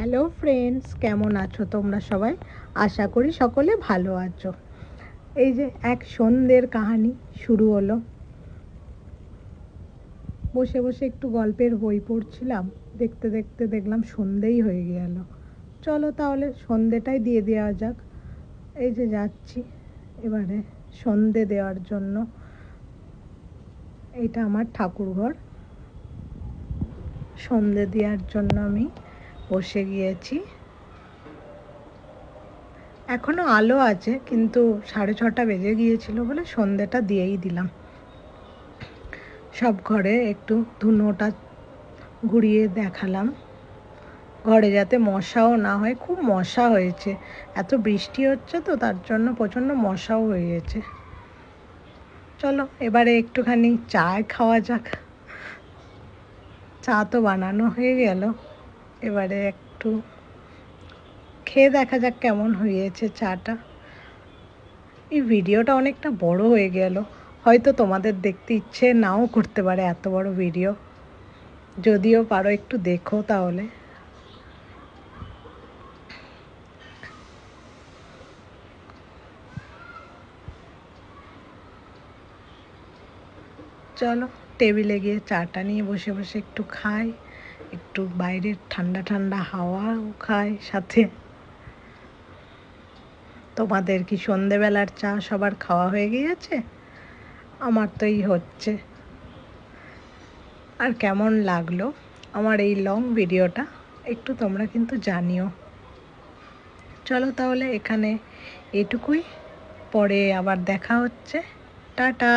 Hello friends, কেমন আছো তোমরা সবাই? আশা করি সকলে ভালো আছো। এই যে এক সন্ধ্যের কাহিনী শুরু হলো। বসে বসে একটু গল্পের বই পড়ছিলাম, দেখতে দেখতে দেখলাম সন্ধ্যেই হয়ে গেল। চলো তাহলে সন্ধ্যেটাই দিয়ে দেওয়া যাক। এই যে যাচ্ছি এবারে সন্ধ্যে দেওয়ার জন্য। এইটা আমার ঠাকুরঘর। সন্ধ্যে দেওয়ার জন্য আমি বসে গিয়েছি। এখনও আলো আছে, কিন্তু 6:30 বেজে গিয়েছিল বলে সন্ধ্যেটা দিয়েই দিলাম। সব ঘরে একটু ধুনোটা ঘুরিয়ে দেখালাম, ঘরে যাতে মশাও না হয়। খুব মশা হয়েছে, এত বৃষ্টি হচ্ছে তো তার জন্য প্রচণ্ড মশাও হয়ে গেছে। চলো এবারে একটুখানি চা খাওয়া যাক। চা তো বানানো হয়ে গেল, এবারে একটু খেয়ে দেখা যাক কেমন হয়েছে চাটা। এই ভিডিওটা অনেকটা বড় হয়ে গেল, হয়তো তোমাদের দেখতে ইচ্ছে নাও করতে পারে এত বড় ভিডিও। যদিও পারো একটু দেখো তাহলে। চলো টেবিলে গিয়ে চাটা নিয়ে বসে বসে একটু খাই, একটু বাইরের ঠান্ডা ঠান্ডা হাওয়াও খাই সাথে। তোমাদের কি সন্ধেবেলার চা সবার খাওয়া হয়ে গিয়েছে? আমার তো এই হচ্ছে। আর কেমন লাগলো আমার এই লং ভিডিওটা একটু তোমরা কিন্তু জানিও। চলো তাহলে এখানে এটুকুই, পরে আবার দেখা হচ্ছে। টাটা।